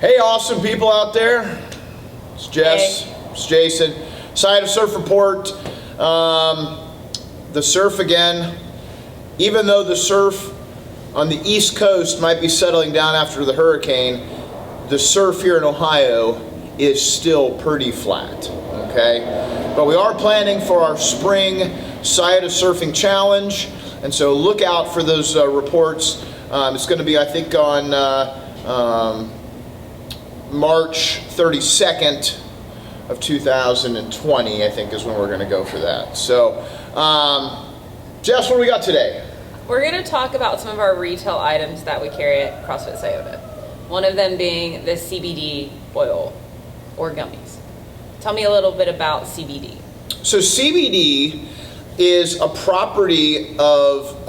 Hey, awesome people out there. It's Jess, It's Jason. Scioto Surf Report. The surf again. Even though the surf on the East Coast might be settling down after the hurricane, the surf here in Ohio is still pretty flat, okay? But we are planning for our spring Scioto Surfing Challenge, and so look out for those reports. It's going to be, I think, on March 32nd of 2020, I think, is when we're going to go for that. So, Jess, what do we got today? We're going to talk about some of our retail items that we carry at CrossFit Scioto. One of them being the CBD oil or gummies. Tell me a little bit about CBD. So CBD is a property of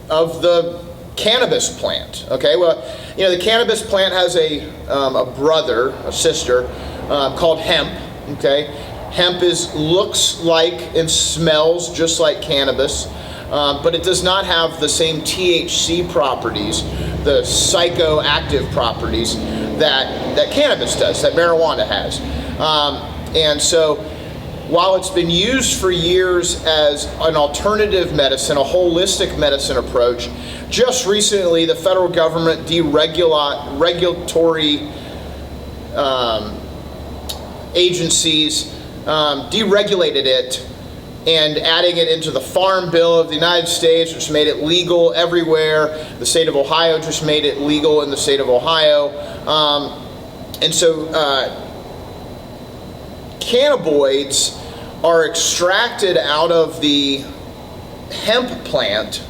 the cannabis plant. Okay, well, you know, the cannabis plant has a sister called hemp. Okay, hemp looks like and smells just like cannabis, but it does not have the same THC properties, the psychoactive properties that cannabis does, that marijuana has. And so, while it's been used for years as an alternative medicine, a holistic medicine approach, just recently the federal government regulatory agencies deregulated it and adding it into the Farm Bill of the United States, which made it legal everywhere. The state of Ohio just made it legal in the state of Ohio. And so cannabinoids are extracted out of the hemp plant,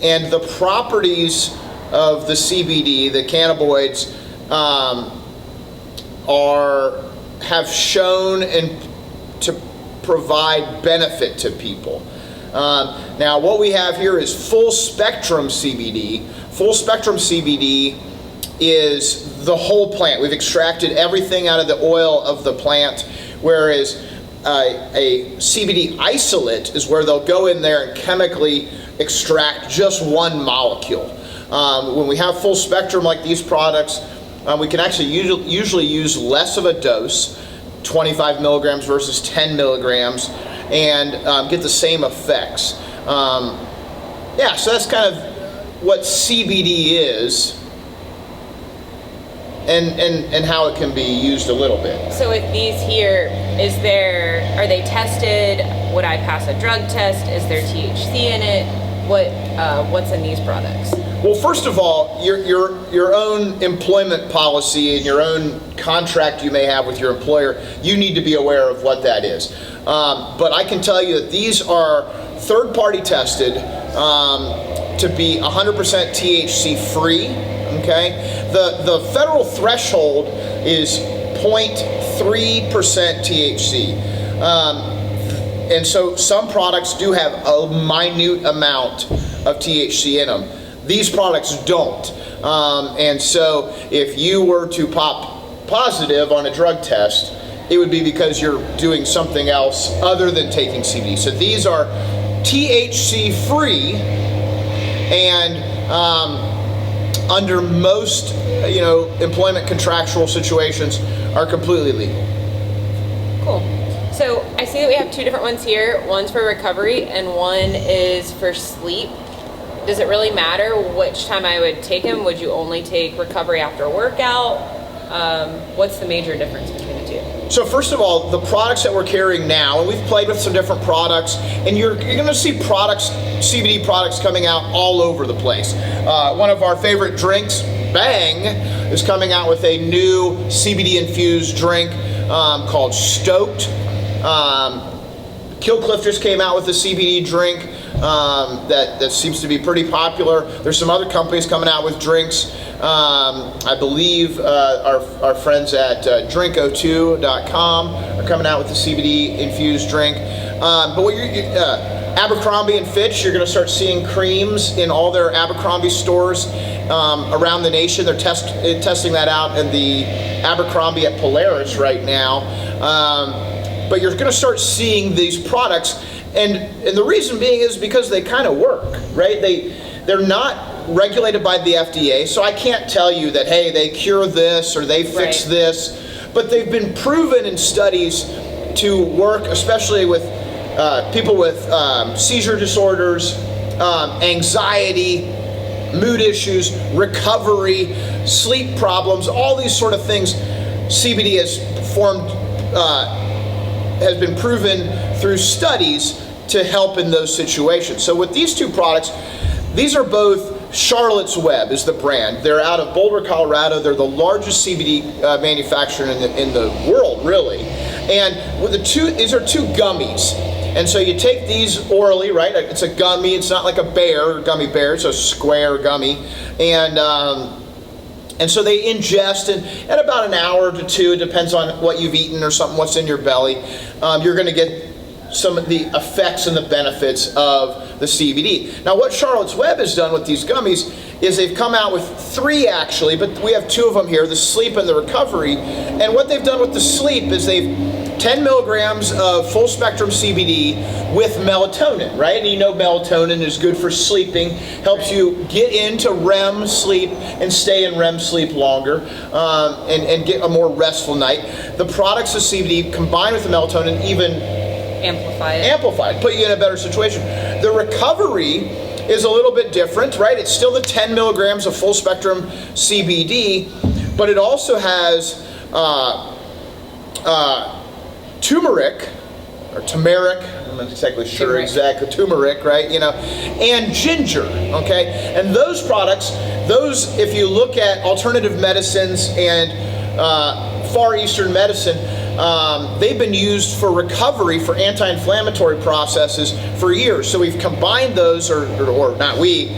and the properties of the CBD, the cannabinoids, have shown to provide benefit to people. Now, what we have here is full spectrum CBD. Full spectrum CBD is the whole plant. We've extracted everything out of the oil of the plant, whereas a CBD isolate is where they'll go in there and chemically extract just one molecule. When we have full spectrum like these products, we can actually usually use less of a dose, 25 milligrams versus 10 milligrams, and get the same effects. Yeah, so that's kind of what CBD is. And how it can be used a little bit. So with these here, are they tested? Would I pass a drug test? Is there THC in it? What's in these products? Well, first of all, your own employment policy and your own contract you may have with your employer, you need to be aware of what that is. But I can tell you that these are third-party tested to be 100% THC free. Okay, the federal threshold is 0.3% THC, and so some products do have a minute amount of THC in them. These products don't, and so if you were to pop positive on a drug test, it would be because you're doing something else other than taking CBD. So these are THC free, and under most, employment contractual situations, are completely legal. Cool. So I see that we have two different ones here. One's for recovery and one is for sleep. Does it really matter which time I would take them? Would you only take recovery after a workout? What's the major difference between the two? So first of all, the products that we're carrying now, and we've played with some different products, and you're going to see CBD products coming out all over the place. One of our favorite drinks, Bang, is coming out with a new CBD infused drink called Stoked. Kill Cliff just came out with a CBD drink that seems to be pretty popular. There's some other companies coming out with drinks. I believe our friends at drinko2.com are coming out with the CBD infused drink. But what Abercrombie and Fitch, you're going to start seeing creams in all their Abercrombie stores around the nation. They're testing that out in the Abercrombie at Polaris right now. But you're going to start seeing these products, and the reason being is because they kind of work, right? They're not regulated by the FDA, so I can't tell you that, hey, they cure this or they fix Right. this, but they've been proven in studies to work, especially with people with seizure disorders, anxiety, mood issues, recovery, sleep problems, all these sort of things. CBD has been proven through studies to help in those situations. So with these two products, these are both Charlotte's Web is the brand. They're out of Boulder, Colorado. They're the largest CBD manufacturer in the world, really. And with these are two gummies. And so you take these orally, right? It's a gummy. It's not like a bear, gummy bear. It's a square gummy. And so they ingest, and at about an hour to two, it depends on what you've eaten or something, what's in your belly, you're going to get some of the effects and the benefits of the CBD. Now, what Charlotte's Web has done with these gummies is they've come out with 3 actually, but we have 2 of them here, the sleep and the recovery. And what they've done with the sleep is they've 10 milligrams of full spectrum CBD with melatonin, right? And you know melatonin is good for sleeping, helps you get into REM sleep and stay in REM sleep longer, and get a more restful night. The products of CBD combined with the melatonin even amplified, put you in a better situation. The recovery is a little bit different, right? It's still the 10 milligrams of full spectrum CBD, but it also has turmeric, or turmeric, I'm not exactly sure exactly, turmeric, right? And ginger, okay? And those products, if you look at alternative medicines and Far Eastern medicine, they've been used for recovery for anti-inflammatory processes for years. So we've combined those, or not we,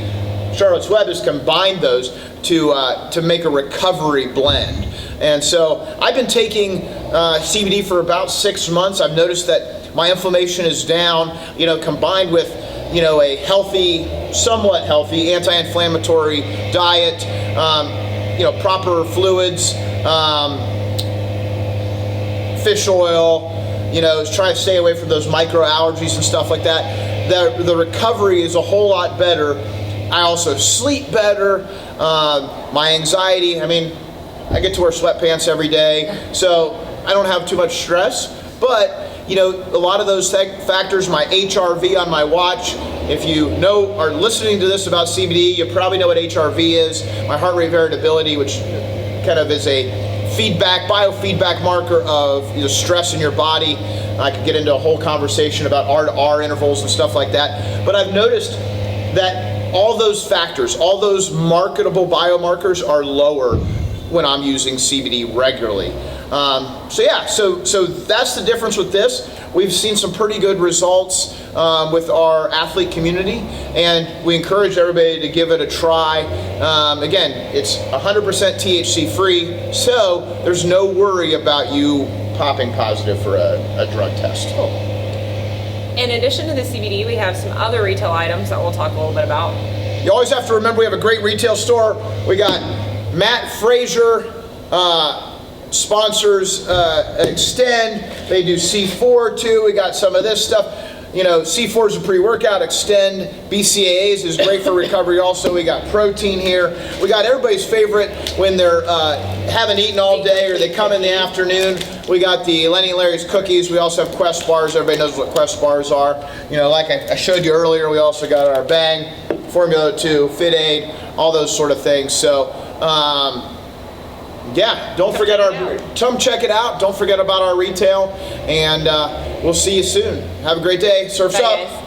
Charlotte's Web has combined those to make a recovery blend. And so I've been taking CBD for about 6 months. I've noticed that my inflammation is down, combined with a healthy, somewhat healthy anti-inflammatory diet, proper fluids, fish oil, try to stay away from those microallergies and stuff like that. The recovery is a whole lot better. I also sleep better. My anxiety, I get to wear sweatpants every day, so I don't have too much stress. But, a lot of those factors, my HRV on my watch, if you are listening to this about CBD, you probably know what HRV is, my heart rate variability, which kind of is a biofeedback marker of stress in your body. I could get into a whole conversation about R-to-R intervals and stuff like that. But I've noticed that all those factors, all those marketable biomarkers are lower when I'm using CBD regularly. So that's the difference with this. We've seen some pretty good results with our athlete community, and we encourage everybody to give it a try. Again, it's 100% THC free, so there's no worry about you popping positive for a drug test. Cool. In addition to the CBD, we have some other retail items that we'll talk a little bit about. You always have to remember we have a great retail store. We got Matt Frazier sponsors Extend. They do C4 too. We got some of this stuff. C4 is a pre-workout. Extend BCAAs is great for recovery also. We got protein here. We got everybody's favorite when they're haven't eaten all day or they come in the afternoon. We got the Lenny and Larry's cookies. We also have Quest bars. Everybody knows what Quest bars are. Like I showed you earlier, we also got our Bang, Formula 2, Fit Aid, all those sort of things. So, don't forget come check it out. Don't forget about our retail, and we'll see you soon. Have a great day. Surf's up.